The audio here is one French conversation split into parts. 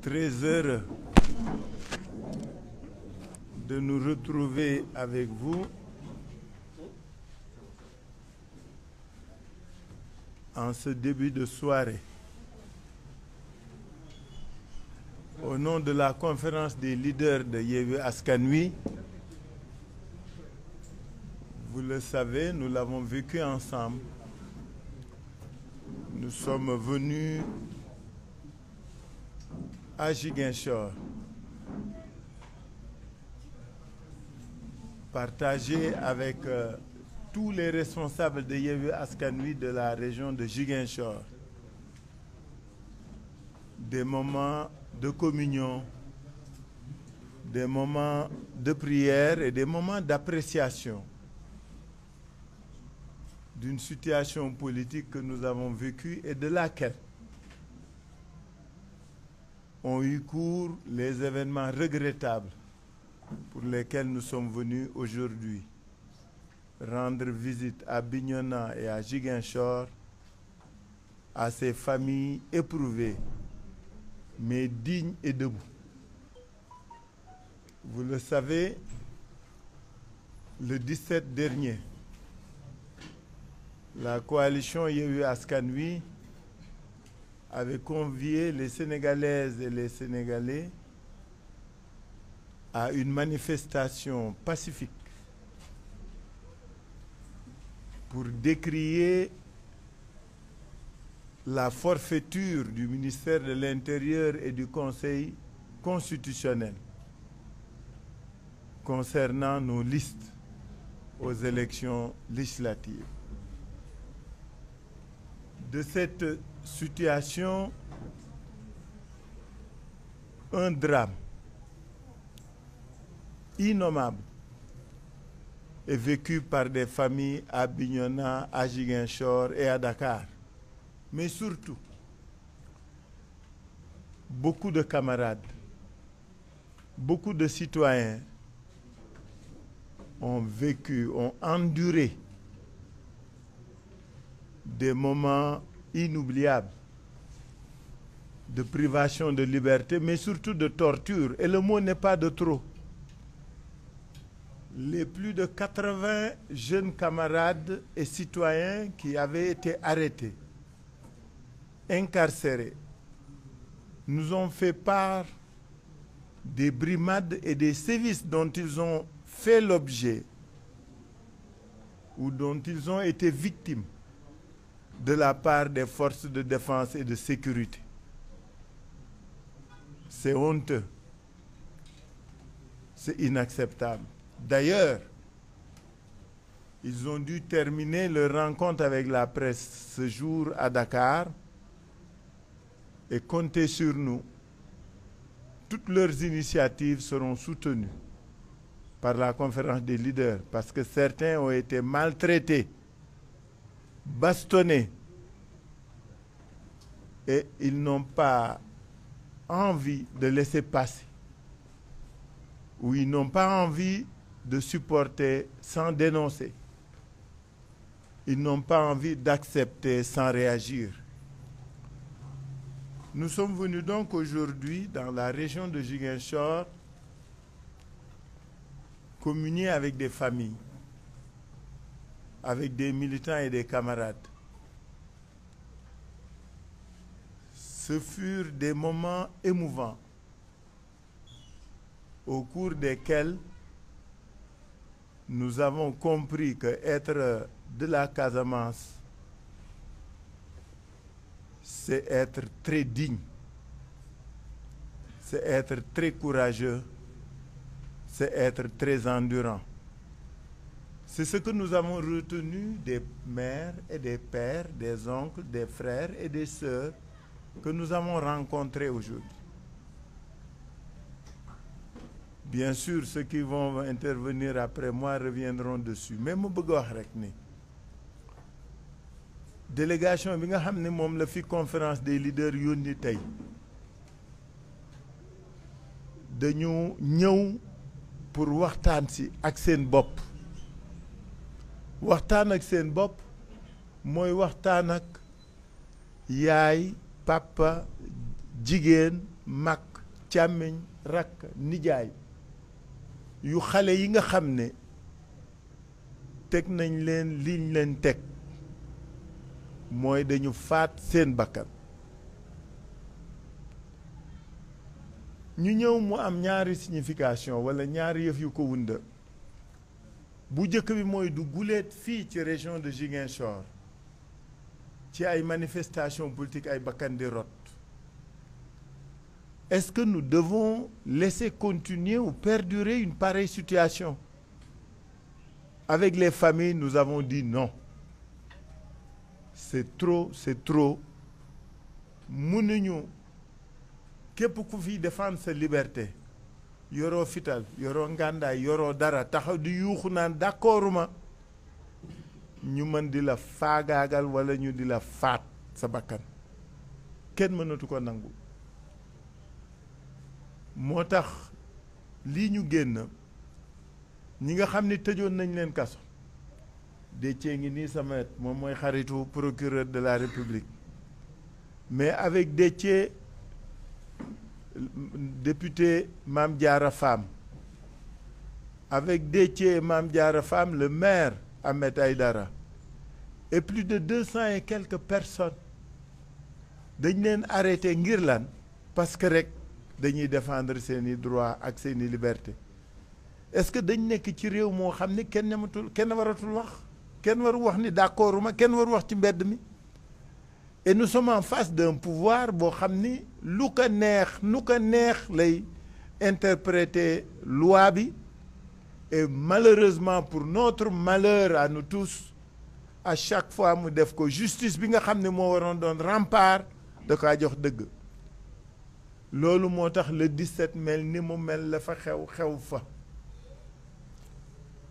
Très heureux de nous retrouver avec vous en ce début de soirée. Au nom de la conférence des leaders de Yewwi Askan Wi, vous le savez, nous l'avons vécu ensemble. Nous sommes venus à Ziguinchor partager avec tous les responsables de Yewwi Askan Wi de la région de Ziguinchor des moments de communion, des moments de prière et des moments d'appréciation d'une situation politique que nous avons vécue et de laquelle ont eu cours les événements regrettables pour lesquels nous sommes venus aujourd'hui rendre visite à Bignona et à Ziguinchor à ces familles éprouvées mais dignes et debout. Vous le savez, le 17 dernier, la coalition Yewwi Askan Wi avait convié les Sénégalaises et les Sénégalais à une manifestation pacifique pour décrier la forfaiture du ministère de l'Intérieur et du Conseil constitutionnel concernant nos listes aux élections législatives. De cette situation, un drame innommable est vécu par des familles à Bignona, à Ziguinchor et à Dakar. Mais surtout, beaucoup de camarades, beaucoup de citoyens ont vécu, ont enduré des moments inoubliables de privation de liberté, mais surtout de torture. Et le mot n'est pas de trop. Les plus de 80 jeunes camarades et citoyens qui avaient été arrêtés, incarcérés, nous ont fait part des brimades et des sévices dont ils ont fait l'objet ou dont ils ont été victimes de la part des forces de défense et de sécurité. C'est honteux. C'est inacceptable. D'ailleurs, ils ont dû terminer leur rencontre avec la presse ce jour à Dakar et compter sur nous. Toutes leurs initiatives seront soutenues par la conférence des leaders parce que certains ont été maltraités, bastonnés et ils n'ont pas envie de laisser passer ou ils n'ont pas envie de supporter sans dénoncer. Ils n'ont pas envie d'accepter sans réagir. Nous sommes venus donc aujourd'hui dans la région de Ziguinchor communier avec des familles, avec des militants et des camarades. Ce furent des moments émouvants au cours desquels nous avons compris que être de la Casamance, c'est être très digne, c'est être très courageux, c'est être très endurant. C'est ce que nous avons retenu des mères et des pères, des oncles, des frères et des sœurs que nous avons rencontrés aujourd'hui. Bien sûr, ceux qui vont intervenir après moi reviendront dessus. Mais je veux dire que délégation bi nga xam ne moom la fi conférence des leaders yónni tey dañu ñëw pour waxtaan si ak seen bopp. Waxtaan ak seen bopp mooy waxtaan ak yaay papa jigéen mag càmmiñ rakk nijaay yu xale yi nga xam ne teg nañ leen liñ leen teg mooy dañu faat seen bakkan ñu ñëw mu am ñaari signification walla ñaari yëf yu ko wunda bu jëkk bi mooy du guléet fii ci région de Ziguinchor ci ay manifestations politiques ay bakkan di rot. Est-ce que nous devons laisser continuer ou perdurer une pareille situation? Avec les familles, nous avons dit non. C'est trop, c'est trop. Mënuñu képp ku fi défendre sa liberté yoroo fital yoroo ngàndaay yoroo dara taxaw di yuuxu naan d'accorduma ñu mën di la faagaagal walla ñu di la faat sa bakkan kenn mënatu ko nangu. moo tax lii ñu génn ñi nga xam ne tëjoon nañ leen kaso Déthié ngi nii sama wet moom mooy xaritu procureur de la République mais avec Déthié député Mame Diarra Fam, avec Déthié et Mame Diarra Fam, le maire Ahmed Aïdara et plus de 200 et quelques personnes dañ leen arrêté ngir lan parce que rek dañuy défendre seeni droit ak seeni liberté. Est-ce que dañ nekk ci réew moo xam ni kenn ñamatul kenn waratul wax kenn waru wax ni d'accorduma kenn waru wax ci mbedd mi et nous sommes en face d'un pouvoir boo xam ni lu ko neex nu ko neex lay interpréter loi bi et malheureusement pour notre malheur à nous tous à chaque fois mu def ko justice bi nga xam ne moo waroon doon rempart da kaa jox dëgg. loolu moo tax le 17 mel ni mu mel la fa xew fa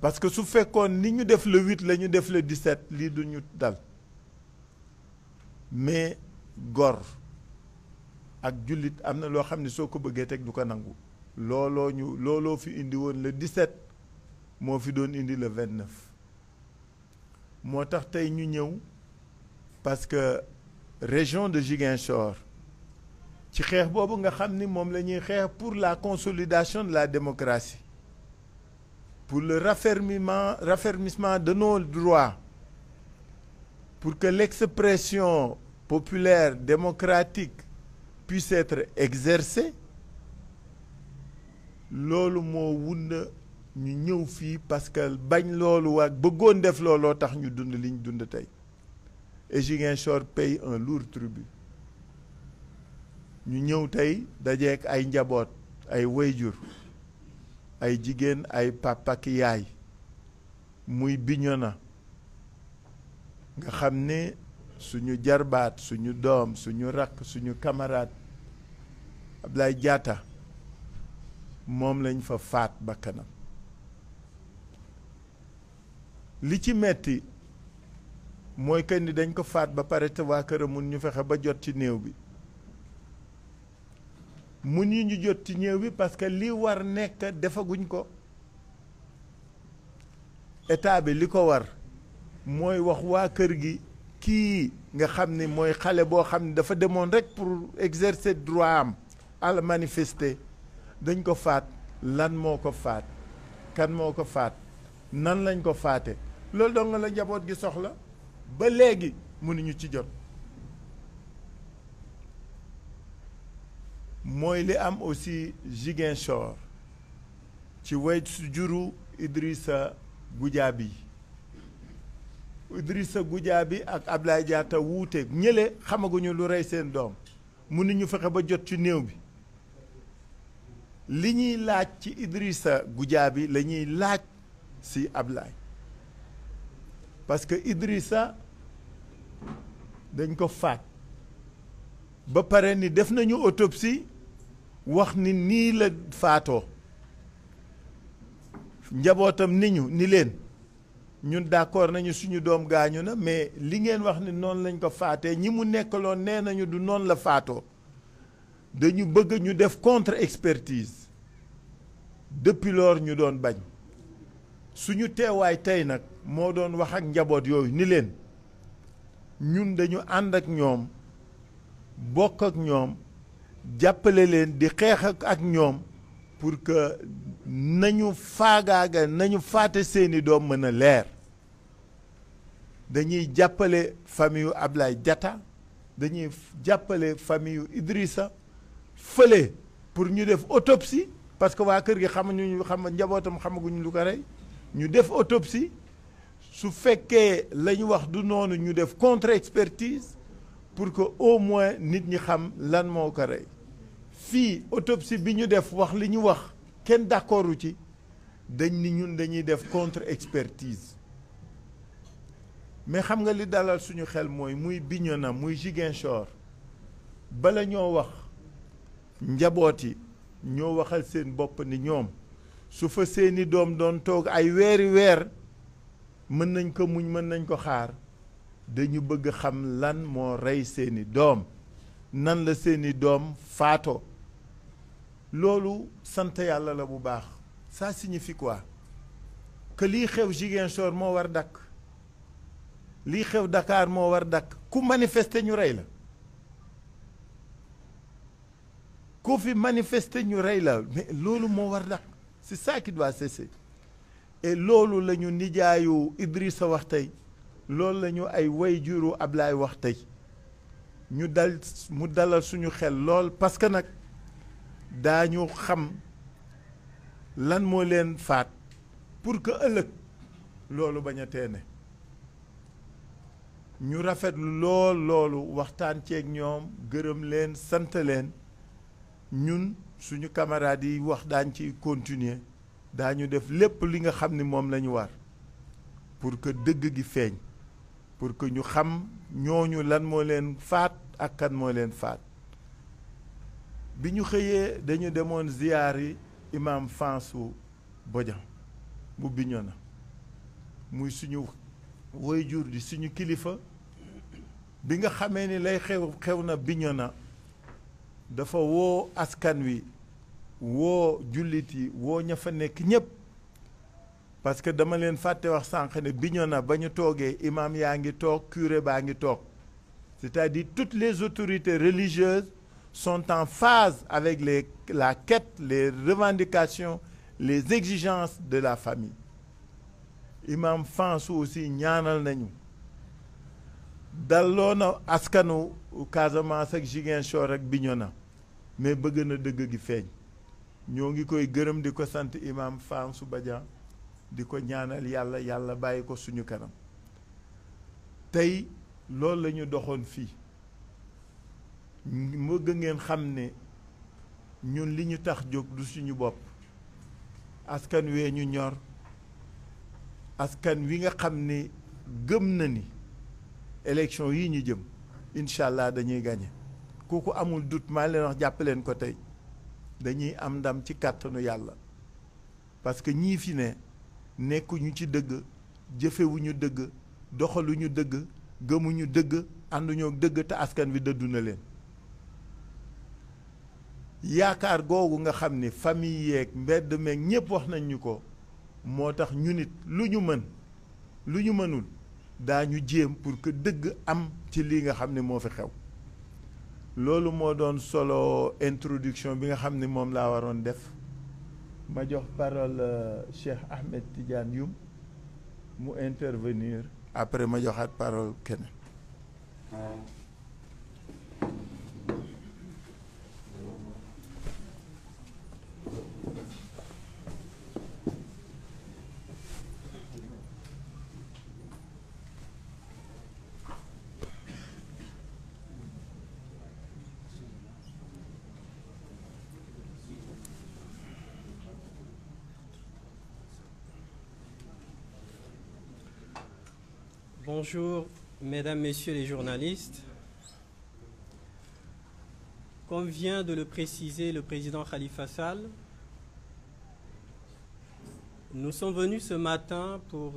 parce que su fekkoon ni ñu def le 8 la ñu def le 17 lii du ñu dal mais gor ak jullit am na loo xam ne soo ko bëggee teg du ko nangu looloo fi indi woon le 17 moo fi doon indi le 29 moo tax tey ñu ñëw parce que région de Ziguinchor ci xeex boobu nga xam ni moom la ñuy xeex pour la consolidation de la démocratie pour le raffermissement de nos droits pour que l'expression populaire démocratique puisse être exercée loolu moo wunda ñu ñëw fii parce que bañ loolu waa bëggoon def looloo tax ñu dund liñ dund tey et Ziguinchor paye un lourd tribut. ñu ñëw tey dajeek ay njaboot ay wayjur ay jigéen ay papa ak yaay muy Bignona nga xam ne suñu jarbaat suñu doom suñu rakk suñu camarade Ablaye Diatta moom lañ fa faat bakkanam li ci metti mooy que ni dañ ko faat ba pare te waa këram mun ñu fexe ba jot ci néew bi mun ñu jot ci néew bi parce que li war nekk defaguñ ko état bi li ko war mooy wax waa kër gi kii nga xam ni mooy xale boo xam ne dafa demoon rek pour exercer droit am à la manifester dañ ko faat lan moo ko faat kan moo ko faat nan lañ ko faate loolu dong nga la njaboot gi soxla ba léegi mënuñu ci jot mooy li am aussi Ziguinchor ci way su juru Idrissa Goudiaby ak Ablaye Diatta wuute ñële xamaguñu lu rey seen doom mënuñu fexe ba jot ci néew bi li ñuy laaj ci Idrissa Goudiaby la ñuy laaj si Ablaye parce que Idrissa dañ ko faat ba pare ni def nañu autopsie wax ni nii la faatoo njabootam ni leen ñun d'accord nañu suñu doom gaañu na mais li ngeen wax ni noonu lañ ko faatee ñi mu nekkaloon nee nañu du noonu la faatoo dañu bëgg ñu def contre-expertise depuis lors ñu doon bañ suñu teewaay tey nag moo doon wax ak njaboot yooyu ni leen ñun dañu ànd ak ñoom bokk ak ñoom jàppale leen di xeex ak ñoom pour que nañu faate seeni doom mën a leer. dañuy jàppale famille yu Ablaye Diatta dañuy jàppale famille yu Idrissa fële pour ñu def autopsie parce que waa kër gi njabootam xamaguñu lu ko rey ñu def autopsie su fekkee la ñu wax du noonu ñu def contre-expertise pour que au moins nit ñi xam lan moo ko rey fii autopsie bi ñu def wax li ñu wax kenn d'accordu ci dañ ni ñun dañuy def contre-expertise mais xam nga li dalal suñu xel mooy muy Bignona muy Ziguinchor bala ñoo wax njaboot yi ñoo waxal seen bopp ni ñoom su fa seeni doom doon toog ay weeri weer mën nañ ko muñ mën nañ ko xaar dañu bëgg xam lan moo rey seeni doom nan la seeni doom faatoo loolu sant yàlla la bu baax ça signifie quoi que lii xew Ziguinchor moo war dakk lii xew Dakar moo war dakk ku manifester ñu rey la ku fi manifester ñu rey la mais loolu moo war dakk c'est ça qui doit cesser et loolu la ñu nijaayu Idrissa wax tey loolu la ñu ay wayjuru Ablaye wax tey mu dalal suñu xel lool parce que nag daañu xam lan moo leen faat pour que ëllëg loolu bañ a teene ñu rafetlu loolu waxtaan ceeg ñoom gërëm leen sant leen ñun suñu camarades yi wax daañ ci continuer daañu def lépp li nga xam ni moom la ñu war pour que dëgg gi feeñ pour que ñu xam ñooñu lan moo leen faat ak kan moo leen faat bi ñu xëyee dañu demoon ziyaari imam Fansu Bodian bu Bignona muy suñu waajur di suñu kilifa bi nga xamee ni lay xew na Bignona dafa woo askan wi woo jullit yi woo ña fa nekk ñépp parce que dama leen fàtte wax sànq ne Bignona ba ñu toogee imam yaa ngi toog curé baa ngi toog c'est-à-dire toutes les autorités religieuses sont en phase avec la quête, les revendications, les exigences de la famille. Imam Fansu aussi ñaanal nañu dalloo na askanu Casamance ak Ziguinchor ak Bignona mais bëgg na dëgg gi feeñ ñoo ngi koy gërëm di ko sant imam Fansu Badian di ko ñaanal yàlla bàyyi ko suñu kanam tey loolu la ñu doxoon fii bëgg ngeen xam ne ñun li ñu tax jóg du suñu bopp askan wee ñu ñor askan wi nga xam ni gëm na ni élection yi ñu jëm incha allah dañuy gagné kooku amul doute maa leen wax jàpp leen ko tey dañuy am ndam ci kàttanu yàlla parce que ñii fi ne nekkuñu ci dëgg jëfewuñu dëgg doxaluñu dëgg gëmuñu dëgg ànduñoo dëgg te askan wi dëddu na leen yaakaar googu nga xam ni famille yeeg mbedd meeg ñépp wax nañ ñu ko moo tax ñu nit lu ñu mën lu ñu mënul daañu jéem pour que dëgg am ci lii nga xam ne moo fi xew loolu moo doon solo introduction bi nga xam ne moom laa waroon def ma jox parole Cheikh Ahmed Tidiane Youm mu intervenir après ma joxaat parole keneen. Bonjour, mesdames, messieurs les journalistes. Comme vient de le préciser le président Khalifa Sall, nous sommes venus ce matin pour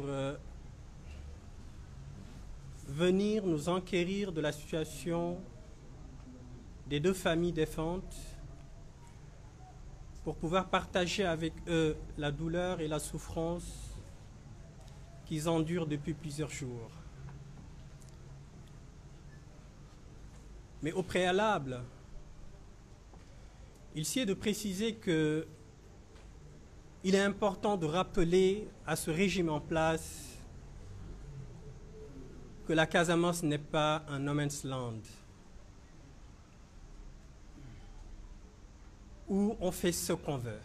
venir nous enquérir de la situation des deux familles défuntes pour pouvoir partager avec eux la douleur et la souffrance qu'ils endurent depuis plusieurs jours. Mais au préalable, il sied de préciser qu'il est important de rappeler à ce régime en place que la Casamance n'est pas un no man's land où on fait ce qu'on veut,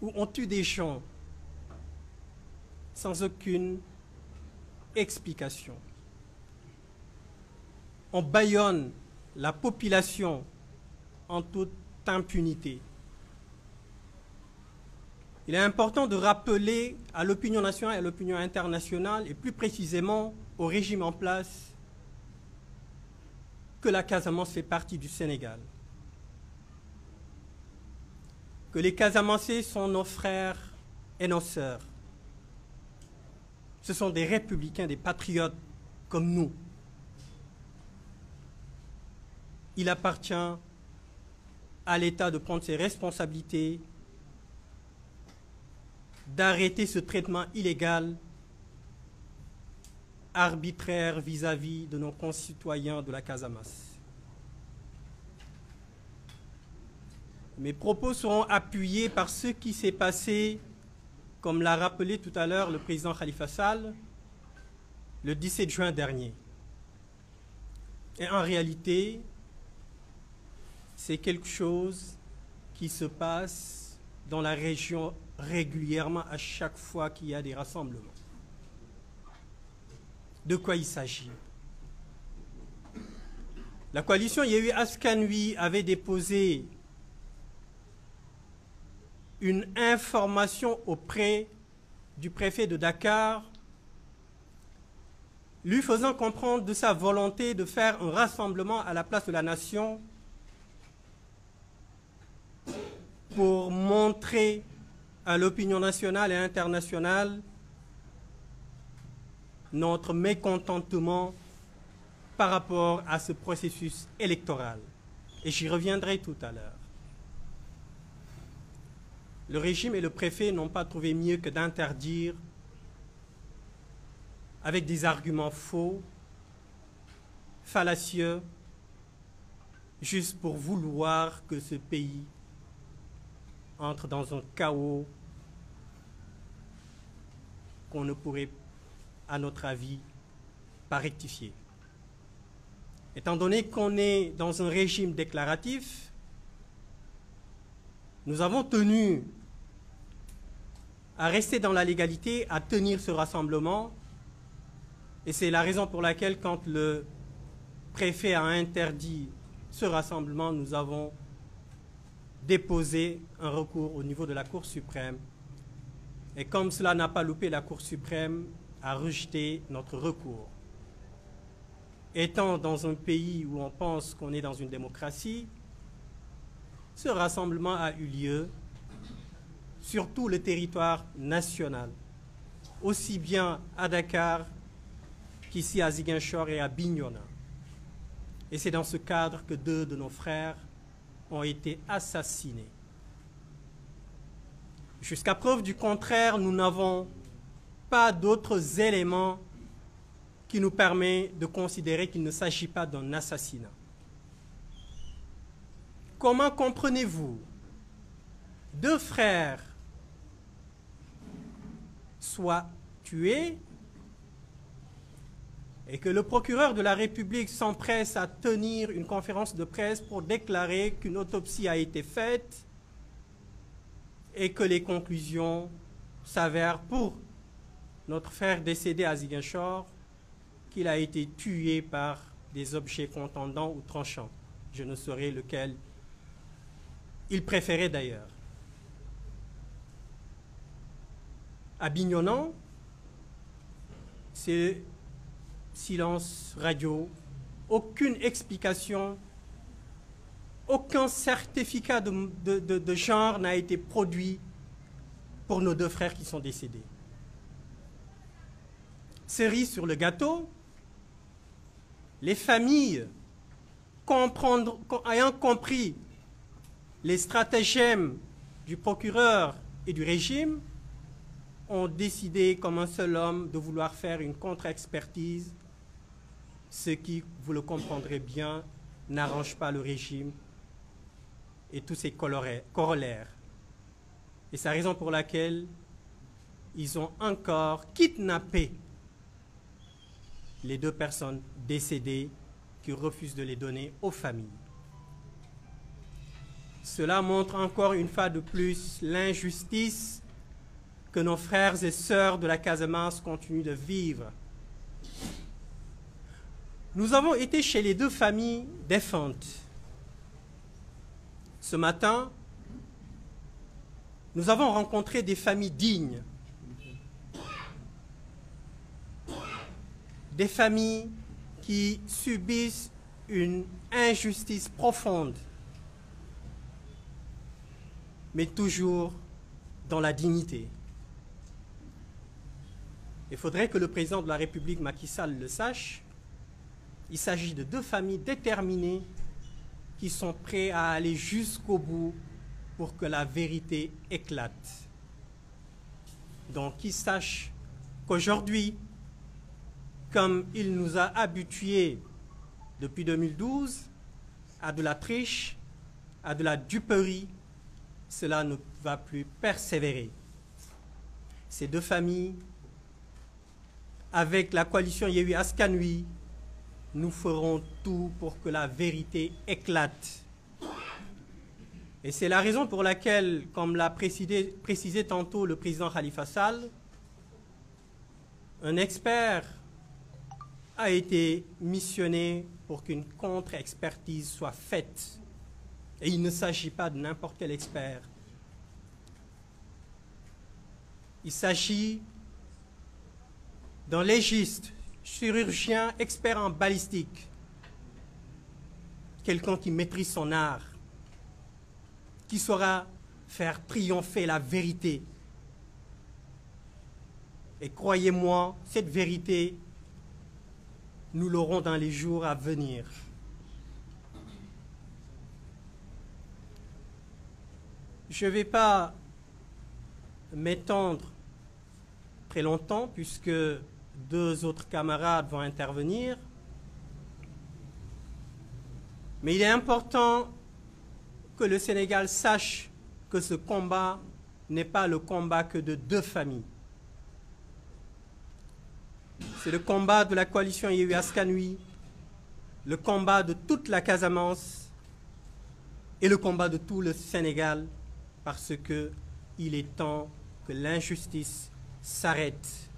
où on tue des gens sans aucune explication. On bâillonne la population en toute impunité. Il est important de rappeler à l'opinion nationale et à l'opinion internationale, et plus précisément au régime en place, que la Casamance fait partie du Sénégal. Que les Casamancés sont nos frères et nos sœurs. Ce sont des républicains, des patriotes comme nous. Il appartient à l'État de prendre ses responsabilités, d'arrêter ce traitement illégal, arbitraire vis-à-vis de nos concitoyens de la Casamance. Mes propos seront appuyés par ce qui s'est passé, comme l'a rappelé tout à l'heure le président Khalifa Sall, le 17 juin dernier. Et en réalité, c'est quelque chose qui se passe dans la région régulièrement à chaque fois qu'il y a des rassemblements. De quoi il s'agit? La coalition Yewwi Askan Wi avait déposé une information auprès du préfet de Dakar, lui faisant comprendre de sa volonté de faire un rassemblement à la place de la nation pour montrer à l'opinion nationale et internationale notre mécontentement par rapport à ce processus électoral. Et j'y reviendrai tout à l'heure. Le régime et le préfet n'ont pas trouvé mieux que d'interdire, avec des arguments faux, fallacieux, juste pour vouloir que ce pays entre dans un chaos qu'on ne pourrait, à notre avis, pas rectifier. Étant donné qu'on est dans un régime déclaratif, nous avons tenu à rester dans la légalité, à tenir ce rassemblement. Et c'est la raison pour laquelle, quand le préfet a interdit ce rassemblement, nous avons déposé un recours au niveau de la Cour suprême. Et comme cela n'a pas loupé, la Cour suprême a rejeté notre recours. Étant dans un pays où on pense qu'on est dans une démocratie, ce rassemblement a eu lieu sur tout le territoire national, aussi bien à Dakar qu'ici à Ziguinchor et à Bignona. Et c'est dans ce cadre que 2 de nos frères ont été assassinés. Jusqu'à preuve du contraire, nous n'avons pas d'autres éléments qui nous permettent de considérer qu'il ne s'agit pas d'un assassinat. Comment comprenez-vous 2 frères soient tués et que le procureur de la République s'empresse à tenir une conférence de presse pour déclarer qu'une autopsie a été faite et que les conclusions s'avèrent pour notre frère décédé à Ziguinchor qu'il a été tué par des objets contondants ou tranchants. Je ne saurais lequel il préférait d'ailleurs. À Bignona, c'est silence radio, aucune explication, aucun certificat de genre n'a été produit pour nos 2 frères qui sont décédés. Cerise sur le gâteau, les familles, ayant compris les stratagèmes du procureur et du régime, ont décidé comme un seul homme de vouloir faire une contre-expertise, ce ce qui, vous le comprendrez bien, n'arrange pas le régime et tous ses corollaires. Et c'est la raison pour laquelle ils ont encore kidnappé les 2 personnes décédées qui refusent de les donner aux familles. Cela montre encore une fois de plus l'injustice que nos frères et sœurs de la Casamance continuent de vivre. Nous avons été chez les 2 familles défuntes. Ce matin, nous avons rencontré des familles dignes, des familles qui subissent une injustice profonde, mais toujours dans la dignité. Il faudrait que le président de la République, Macky Sall, le sache. Il s'agit de 2 familles déterminées qui sont prêtes à aller jusqu'au bout pour que la vérité éclate. Donc, qu'il sache qu'aujourd'hui, comme il nous a habitués depuis 2012 à de la triche, à de la duperie, cela ne va plus persévérer. Ces 2 familles, avec la coalition Yewwi Askan Wi, nous ferons tout pour que la vérité éclate. Et c'est la raison pour laquelle, comme l'a précisé tantôt le président Khalifa Sall, un expert a été missionné pour qu'une contre-expertise soit faite. Et il ne s'agit pas de n'importe quel expert. Il s'agit d'un légiste, chirurgien, expert en balistique, quelqu'un qui maîtrise son art, qui saura faire triompher la vérité. Et croyez-moi, cette vérité, nous l'aurons dans les jours à venir. Je ne vais pas m'étendre très longtemps puisque 2 autres camarades vont intervenir. Mais il est important que le Sénégal sache que ce combat n'est pas le combat que de 2 familles. C'est le combat de la coalition Yewwi Askan Wi, le combat de toute la Casamance et le combat de tout le Sénégal, parce qu'il est temps que l'injustice s'arrête.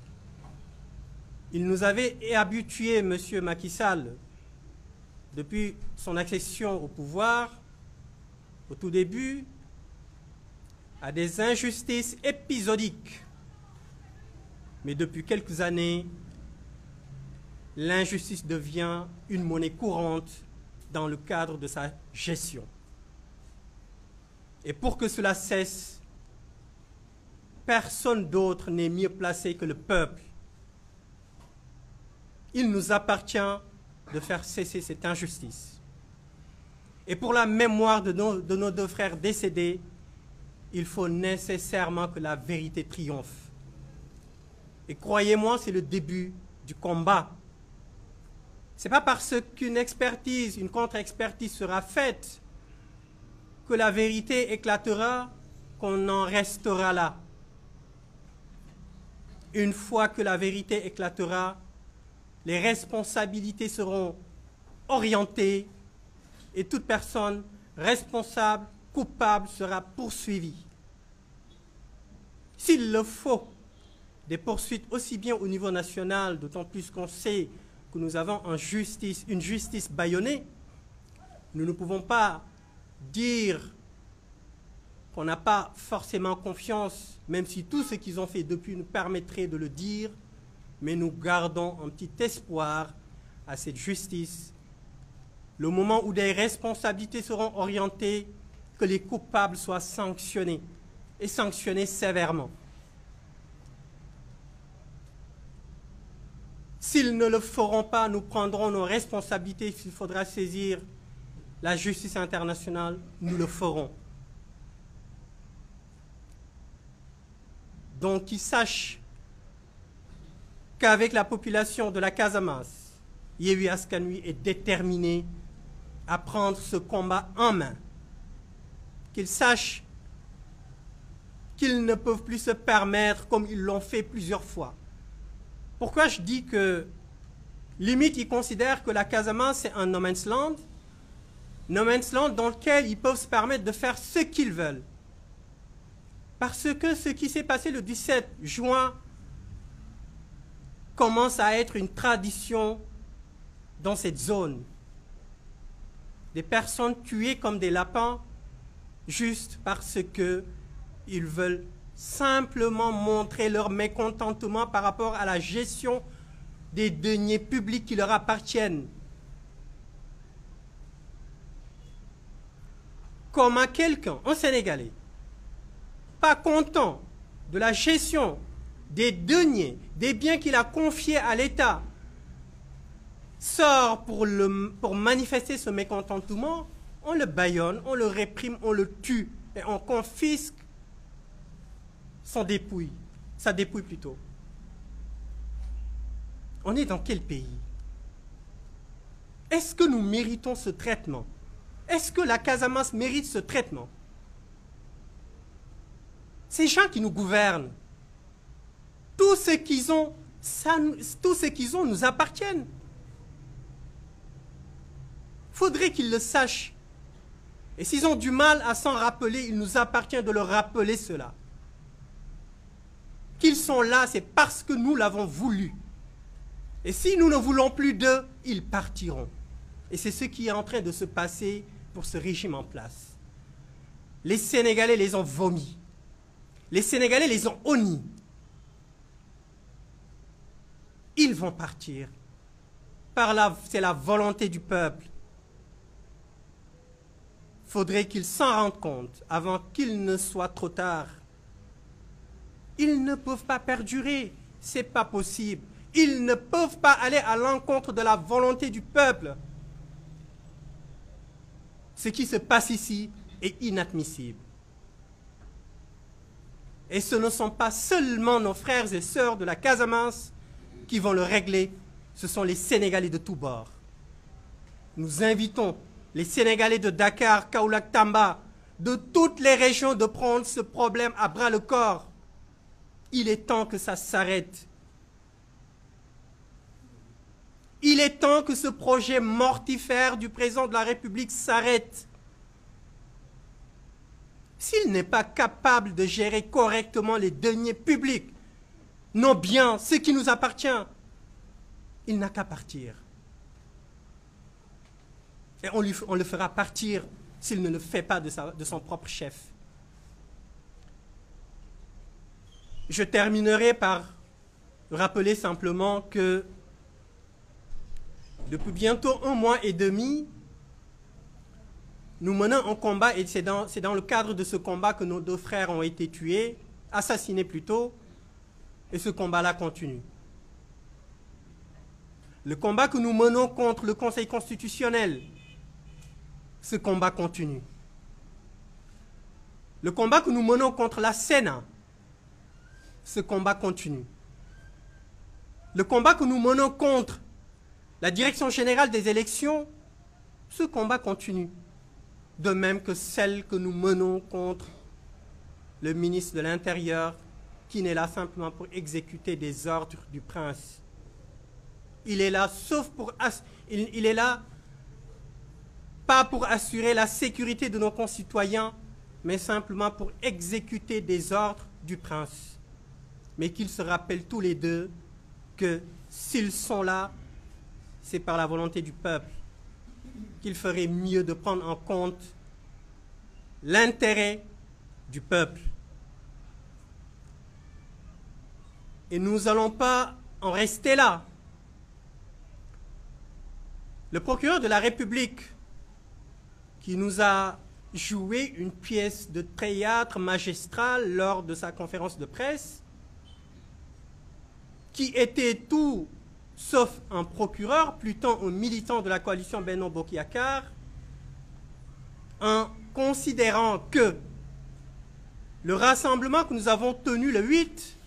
Il nous avait habitués, M. Macky Sall, depuis son accession au pouvoir, au tout début, à des injustices épisodiques. Mais depuis quelques années, l'injustice devient une monnaie courante dans le cadre de sa gestion. Et pour que cela cesse, personne d'autre n'est mieux placé que le peuple. Il nous appartient de faire cesser cette injustice. Et pour la mémoire de nos 2 frères décédés, il faut nécessairement que la vérité triomphe. Et croyez-moi, c'est le début du combat. Ce n'est pas parce qu'une expertise, une contre-expertise sera faite que la vérité éclatera, qu'on en restera là. Une fois que la vérité éclatera, les responsabilités seront orientées et toute personne responsable, coupable sera poursuivie. S'il le faut, des poursuites aussi bien au niveau national, d'autant plus qu'on sait que nous avons une justice bâillonnée, nous ne pouvons pas dire qu'on n'a pas forcément confiance, même si tout ce qu'ils ont fait depuis nous permettrait de le dire, mais nous gardons un petit espoir à cette justice. Le moment où des responsabilités seront orientées, que les coupables soient sanctionnés, et sanctionnés sévèrement. S'ils ne le feront pas, nous prendrons nos responsabilités. S'il faudra saisir la justice internationale, nous le ferons. Donc qu'ils sachent qu'avec la population de la Casamance Yewwi Askan Wi est déterminé à prendre ce combat en main. Qu'ils sachent qu'ils ne peuvent plus se permettre comme ils l'ont fait plusieurs fois. Pourquoi je dis que limite ils considèrent que la Casamance c'est un no man's land dans lequel ils peuvent se permettre de faire ce qu'ils veulent. Parce que ce qui s'est passé le 17 juin commence à être une tradition dans cette zone. Des personnes tuées comme des lapins juste parce qu'ils veulent simplement montrer leur mécontentement par rapport à la gestion des deniers publics qui leur appartiennent. Comment quelqu'un, un Sénégalais, pas content de la gestion des deniers, des biens qu'il a confiés à l'État, sort pour manifester ce mécontentement, on le bâillonne, on le réprime, on le tue et on confisque sa dépouille plutôt. On est dans quel pays? Est-ce que nous méritons ce traitement? Est-ce que la Casamance mérite ce traitement? Ces gens qui nous gouvernent, tout ce qu'ils ont nous appartiennent. Faudrait qu'ils le sachent. Et s'ils ont du mal à s'en rappeler, il nous appartient de leur rappeler cela. Qu'ils sont là, c'est parce que nous l'avons voulu. Et si nous ne voulons plus d'eux, ils partiront. Et c'est ce qui est en train de se passer pour ce régime en place. Les Sénégalais les ont vomis. Les Sénégalais les ont honnis. Ils vont partir. C'est la volonté du peuple. Faudrait qu'ils s'en rendent compte avant qu'il ne soit trop tard. Ils ne peuvent pas perdurer. C'est pas possible. Ils ne peuvent pas aller à l'encontre de la volonté du peuple. Ce qui se passe ici est inadmissible. Et ce ne sont pas seulement nos frères et sœurs de la Casamance qui vont le régler, ce sont les Sénégalais de tous bords. Nous invitons les Sénégalais de Dakar, Kaolack, Tamba, de toutes les régions de prendre ce problème à bras le corps. Il est temps que ça s'arrête. Il est temps que ce projet mortifère du président de la République s'arrête. S'il n'est pas capable de gérer correctement les deniers publics, nos biens, ce qui nous appartient, il n'a qu'à partir. Et on le fera partir s'il ne le fait pas de son propre chef. Je terminerai par rappeler simplement que depuis bientôt 1 mois et demi, nous menons un combat, et c'est dans le cadre de ce combat que nos 2 frères ont été tués, assassinés plutôt, et ce combat-là continue. Le combat que nous menons contre le Conseil constitutionnel, ce combat continue. Le combat que nous menons contre la Sénat, ce combat continue. Le combat que nous menons contre la Direction générale des élections, ce combat continue. De même que celle que nous menons contre le ministre de l'Intérieur, qui n'est là simplement pour exécuter des ordres du prince. Il est là il est là pas pour assurer la sécurité de nos concitoyens, mais simplement pour exécuter des ordres du prince. Mais qu'ils se rappellent tous les deux que s'ils sont là, c'est par la volonté du peuple, qu'il ferait mieux de prendre en compte l'intérêt du peuple. Et nous n'allons pas en rester là. Le procureur de la République, qui nous a joué une pièce de théâtre magistrale lors de sa conférence de presse, qui était tout sauf un procureur, plutôt un militant de la coalition Benno Bokk Yakaar, en considérant que le rassemblement que nous avons tenu le 8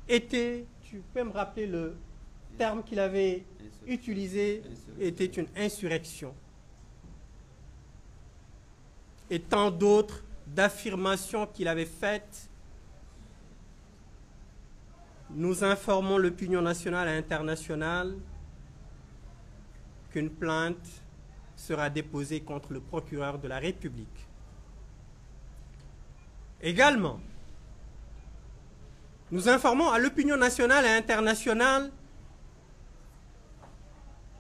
était, tu peux me rappeler le terme qu'il avait utilisé était une insurrection. Et tant d'autres d'affirmations qu'il avait faites. Nous informons l'opinion nationale et internationale qu'une plainte sera déposée contre le procureur de la République. Également, nous informons à l'opinion nationale et internationale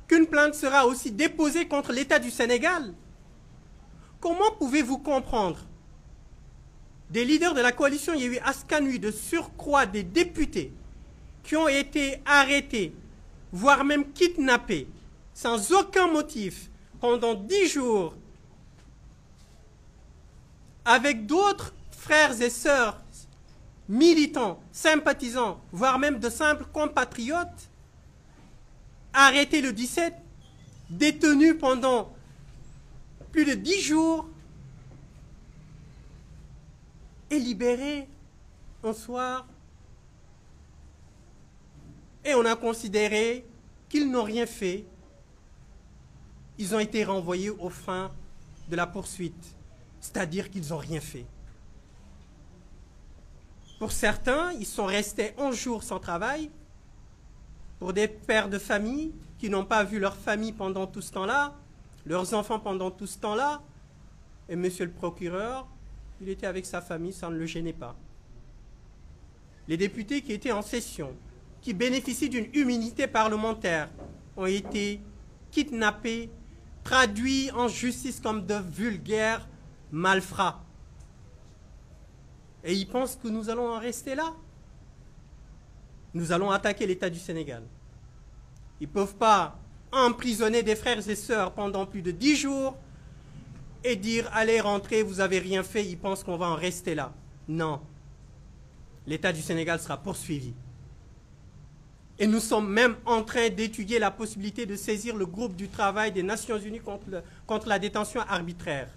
qu'une plainte sera aussi déposée contre l'État du Sénégal. Comment pouvez-vous comprendre des leaders de la coalition Yewwi Askan Wi, de surcroît des députés, qui ont été arrêtés, voire même kidnappés, sans aucun motif, pendant 10 jours, avec d'autres frères et sœurs militants, sympathisants, voire même de simples compatriotes, arrêtés le 17, détenus pendant plus de 10 jours et libérés un soir. Et on a considéré qu'ils n'ont rien fait. Ils ont été renvoyés aux fins de la poursuite, c'est-à-dire qu'ils n'ont rien fait. Pour certains, ils sont restés 11 jours sans travail. Pour des pères de famille qui n'ont pas vu leur famille pendant tout ce temps-là, leurs enfants pendant tout ce temps-là, et monsieur le procureur, il était avec sa famille, ça ne le gênait pas. Les députés qui étaient en session, qui bénéficient d'une immunité parlementaire, ont été kidnappés, traduits en justice comme de vulgaires malfrats. Et ils pensent que nous allons en rester là. Nous allons attaquer l'État du Sénégal. Ils ne peuvent pas emprisonner des frères et sœurs pendant plus de 10 jours et dire « Allez, rentrez, vous n'avez rien fait », ils pensent qu'on va en rester là. Non. L'État du Sénégal sera poursuivi. Et nous sommes même en train d'étudier la possibilité de saisir le groupe du travail des Nations Unies contre la détention arbitraire.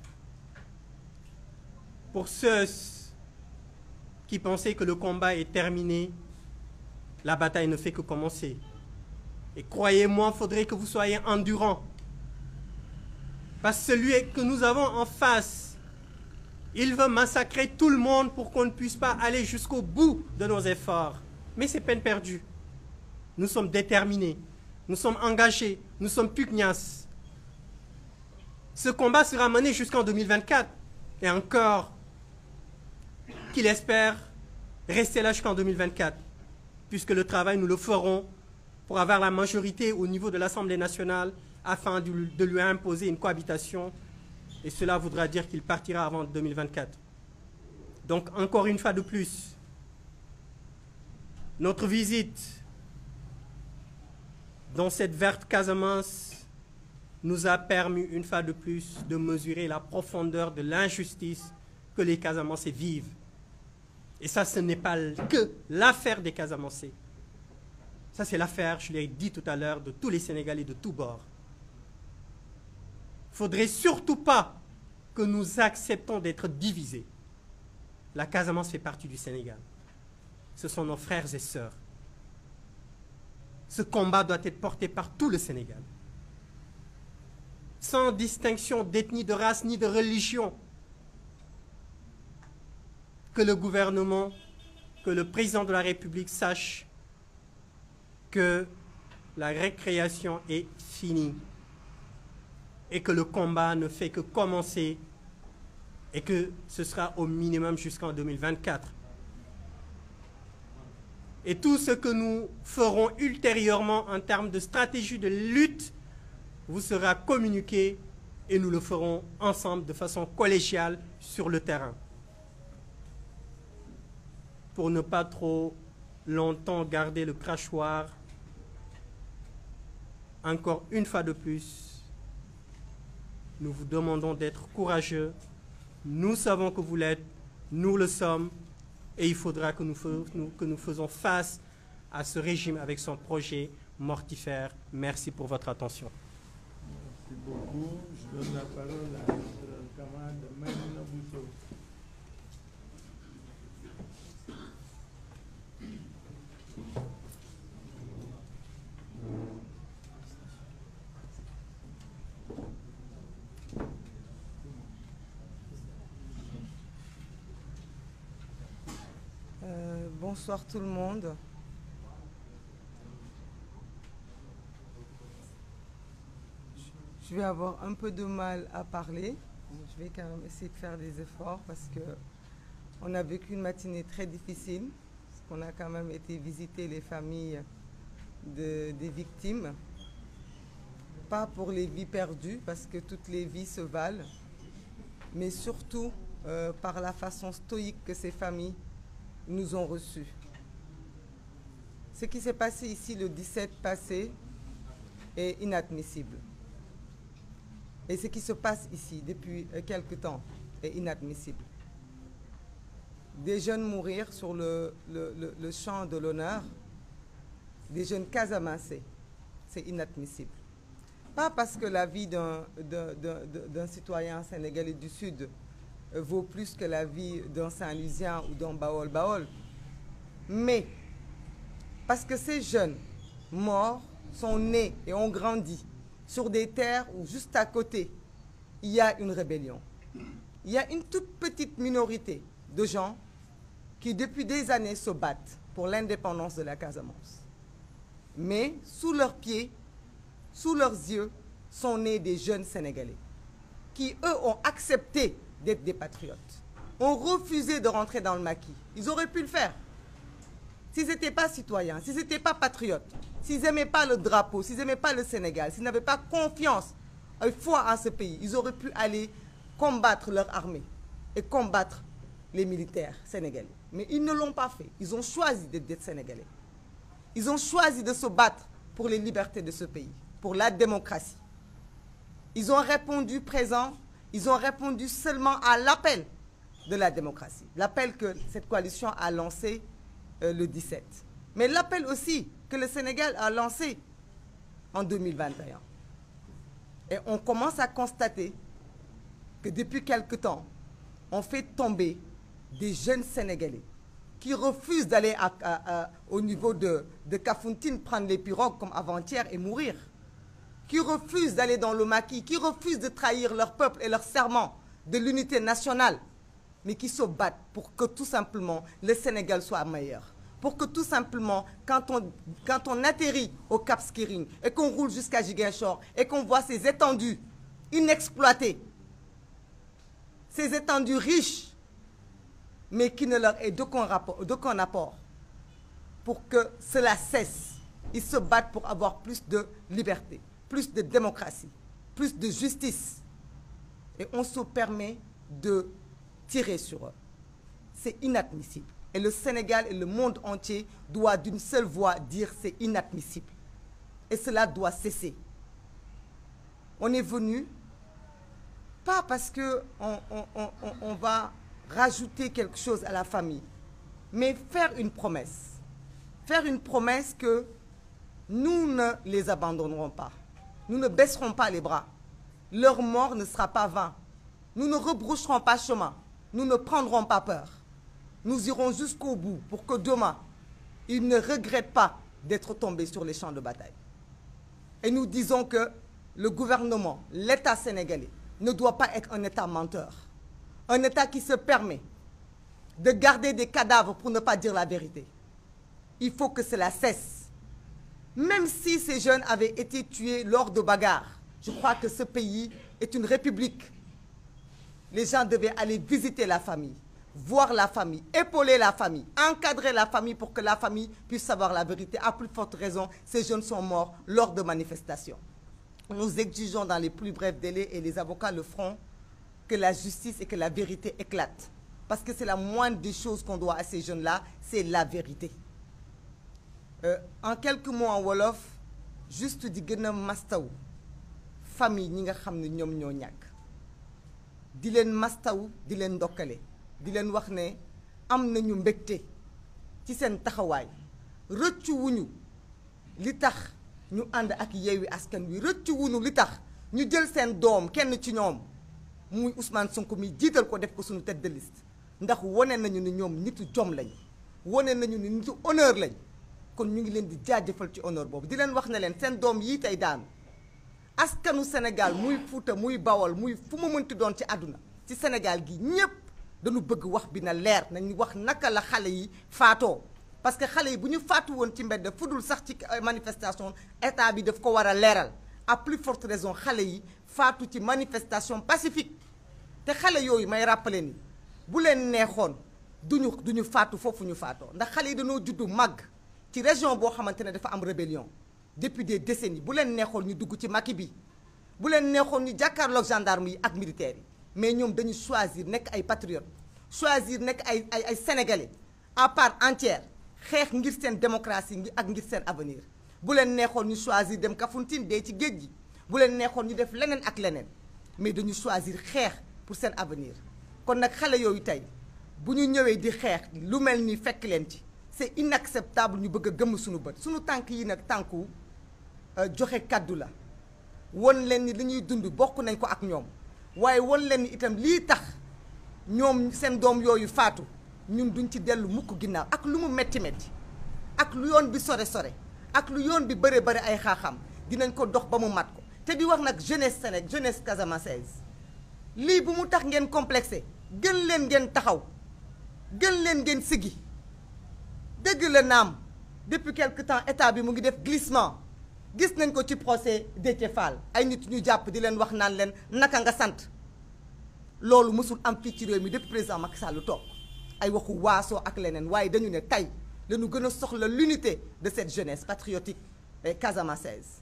Pour ceux qui pensaient que le combat est terminé, la bataille ne fait que commencer. Et croyez-moi, il faudrait que vous soyez endurants. Parce que celui que nous avons en face, il veut massacrer tout le monde pour qu'on ne puisse pas aller jusqu'au bout de nos efforts. Mais c'est peine perdue. Nous sommes déterminés, nous sommes engagés, nous sommes pugnaces. Ce combat sera mené jusqu'en 2024. Et encore, qu'il espère rester là jusqu'en 2024. Puisque le travail, nous le ferons pour avoir la majorité au niveau de l'Assemblée nationale afin de lui imposer une cohabitation. Et cela voudra dire qu'il partira avant 2024. Donc, encore une fois de plus, notre visite dans cette verte Casamance nous a permis, une fois de plus, de mesurer la profondeur de l'injustice que les Casamancés vivent. Et ça, ce n'est pas que l'affaire des Casamancés. Ça, c'est l'affaire, je l'ai dit tout à l'heure, de tous les Sénégalais de tous bords. Il ne faudrait surtout pas que nous acceptons d'être divisés. La Casamance fait partie du Sénégal. Ce sont nos frères et sœurs. Ce combat doit être porté par tout le Sénégal. Sans distinction d'ethnie, de race, ni de religion. Que le gouvernement, que le président de la République sache que la récréation est finie et que le combat ne fait que commencer et que ce sera au minimum jusqu'en 2024. Et tout ce que nous ferons ultérieurement en termes de stratégie de lutte vous sera communiqué et nous le ferons ensemble de façon collégiale sur le terrain. Pour ne pas trop longtemps garder le crachoir, encore une fois de plus, nous vous demandons d'être courageux. Nous savons que vous l'êtes, nous le sommes, et il faudra que nous faisons face à ce régime avec son projet mortifère. Merci pour votre attention. Merci beaucoup. Je donne la parole à notre camarade Maïmouna Bousso. Bonsoir tout le monde. Je vais avoir un peu de mal à parler. Je vais quand même essayer de faire des efforts parce qu'on a vécu une matinée très difficile. Parce qu'on a quand même été visiter les familles des victimes. Pas pour les vies perdues, parce que toutes les vies se valent, mais surtout par la façon stoïque que ces familles nous ont reçus. Ce qui s'est passé ici le 17 passé est inadmissible. Et ce qui se passe ici depuis quelque temps est inadmissible. Des jeunes mourir sur le champ de l'honneur, des jeunes Casamançais, c'est inadmissible. Pas parce que la vie d'un citoyen sénégalais du Sud vaut plus que la vie d'un Saint-Louisien ou d'un Baol-Baol, mais parce que ces jeunes morts sont nés et ont grandi sur des terres où juste à côté, il y a une rébellion. Il y a une toute petite minorité de gens qui depuis des années se battent pour l'indépendance de la Casamance. Mais sous leurs pieds, sous leurs yeux, sont nés des jeunes Sénégalais qui, eux, ont accepté d'être des patriotes, ont refusé de rentrer dans le maquis. Ils auraient pu le faire. S'ils n'étaient pas citoyens, s'ils n'étaient pas patriotes, s'ils n'aimaient pas le drapeau, s'ils n'aimaient pas le Sénégal, s'ils n'avaient pas confiance et foi en ce pays, ils auraient pu aller combattre leur armée et combattre les militaires sénégalais. Mais ils ne l'ont pas fait. Ils ont choisi d'être Sénégalais. Ils ont choisi de se battre pour les libertés de ce pays, pour la démocratie. Ils ont répondu présent, ils ont répondu seulement à l'appel de la démocratie, l'appel que cette coalition a lancé le 17. Mais l'appel aussi que le Sénégal a lancé en 2021. Et on commence à constater que depuis quelque temps, on fait tomber des jeunes Sénégalais qui refusent d'aller au niveau de Kafountine prendre les pirogues comme avant-hier et mourir, qui refusent d'aller dans le maquis, qui refusent de trahir leur peuple et leur serment de l'unité nationale, mais qui se battent pour que tout simplement le Sénégal soit meilleur. Pour que tout simplement, quand on atterrit au Cap Skirring et qu'on roule jusqu'à Ziguinchor et qu'on voit ces étendues inexploitées, ces étendues riches, mais qui ne leur est d'aucun apport pour que cela cesse. Ils se battent pour avoir plus de liberté, plus de démocratie, plus de justice. Et on se permet de tirer sur eux. C'est inadmissible. Et le Sénégal et le monde entier doivent d'une seule voix dire c'est inadmissible. Et cela doit cesser. On est venu, pas parce qu'on va rajouter quelque chose à la famille, mais faire une promesse. Faire une promesse que nous ne les abandonnerons pas. Nous ne baisserons pas les bras. Leur mort ne sera pas vain. Nous ne rebrousserons pas chemin. Nous ne prendrons pas peur. Nous irons jusqu'au bout pour que demain, ils ne regrettent pas d'être tombés sur les champs de bataille. Et nous disons que le gouvernement, l'État sénégalais, ne doit pas être un État menteur. Un État qui se permet de garder des cadavres pour ne pas dire la vérité. Il faut que cela cesse. Même si ces jeunes avaient été tués lors de bagarres, je crois que ce pays est une république. Les gens devaient aller visiter la famille, voir la famille, épauler la famille, encadrer la famille pour que la famille puisse savoir la vérité. À plus forte raison, ces jeunes sont morts lors de manifestations. Nous exigeons dans les plus brefs délais, et les avocats le feront, que la justice et que la vérité éclatent. Parce que c'est la moindre des choses qu'on doit à ces jeunes-là, c'est la vérité. En quelques mots en Wolof, juste di gën a mastaw famille ñi nga xam ne ñoom ñoo ñàkk di leen mastaw di leen ndokkale di leen wax ne am nañu mbégte ci seen taxawaay rëccu wuñu li tax ñu ànd ak Yewwi Askan Wi rëccu wuñu li tax ñu jël seen doom kenn ci ñoom muy Ousmane Sonko mi jiital ko def ko suñu tête de liste ndax wane nañu ni ñoom nitu jom lañ wane nañu ni nitu honneur lañ kon ñu ngi leen di jaajëfal ci honneur boobu di leen wax ne leen seen doom yii tey daanu askanu Sénégal muy Fuuta muy Bawol muy fu mu mënti doon ci àdduna ci Sénégal gi ñépp dañu bëgg wax bi na leer nañu wax naka la xale yi faatoo parce que xale yi bu ñu faatu woon ci mbedd fudul sax ci manifestation état bi daf ko war a leeral à plus forte raison xale yi faatu ci manifestation pacifique te xale yooyu may rappeler ni bu leen neexoon duñu faatu foofu ñu faatoo ndax xale yi dañoo juddu màgg ci région boo xamante ne dafa am rébellion depuis des décennies bu leen neexoon ñu dugg ci Macky bi bu leen neexoon ñu jàkkaarloog gendarme yi ak militaires yi mais ñoom dañu choisir nekk ay patriotes choisir nekk ay sénégalais à part entière xeex ngir seen démocratie ak ngir seen avenir bu leen neexoon ñu choisir dem Kafountine dee ci géej gi bu leen neexoon ñu def leneen ak leneen mais dañu choisir xeex pour seen avenir kon nag xale yooyu tey bu ñu ñëwee di xeex lu mel ni fekk leen ci c'est inacceptable ñu bëgg a gëmm suñu bët suñu tànk yi nag tànku joxe kàddu la won leen ni li ñuy dund bokk nañ ko ak ñoom waaye won leen ni itam lii tax ñoom seen doom yooyu faatu ñun duñ ci dellu mukk ginnaaw ak lu mu metti metti ak lu yoon bi sore sore ak lu yoon bi bëre bëre ay xaaxam dinañ ko dox ba mu mat ko te di wax nag jeunesse casamançaise lii bu mu tax ngeen complexé gën leen ngeen taxaw gën leen ngeen sigi dëgg la naam depuis quelque temps état bi mu ngi def glissement gis nañ ko ci procès Déthié Fall ay nit ñu jàpp di leen wax naan leen naka nga sant loolu mësul am fii ci réew mi depuis président Macky Sall lu toog ay waxu waasoo ak leneen waaye dañu ne tey lañu gën a soxla l'unité de cette jeunesse patriotique et casamançaise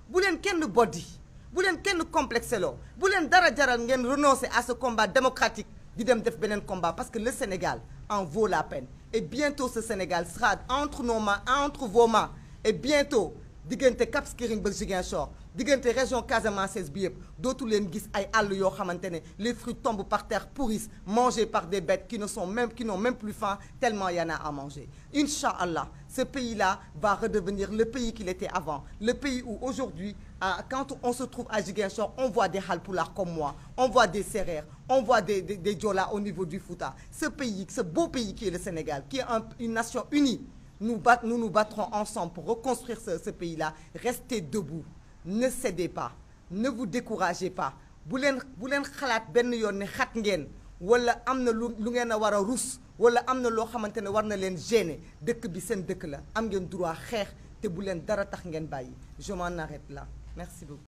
bu leen kenn boddi bu leen kenn complexé loo bu leen dara jaral ngeen renoncer à ce combat démocratique di dem def beneen combat parce que le Sénégal en vaut la peine et bientôt ce Sénégal sera entre nos mains entre vos mains et bientôt diggante Cap Skirring ba Ziguinchor diggante région casamançaise bi yëpp dootu leen gis ay àll yoo xamante ne les fruits tombent par terre pourrissent mangés par des bêtes qui n'ont même plus faim tellement il y en a à manger. Inch'Allah, ce pays-là va redevenir le pays qu'il était avant, le pays où aujourd'hui quand on se trouve à Ziguinchor, on voit des Halpulaar comme moi, on voit des Sérères, on voit des Diola au niveau du Fouta. Ce pays, ce beau pays qui est le Sénégal, qui est une nation unie, nous nous battrons ensemble pour reconstruire ce pays-là. Restez debout, ne cédez pas, ne vous découragez pas. bu leen xalaat benn yoon ne xat ngeen wala am na lu ngeen a war a rus wala am na loo xamante ne war na leen gêner dëkk bi seen dëkk la am ngeen droit xeex te bu leen dara tax ngeen bàyyi. Je m'en arrête là. Merci beaucoup.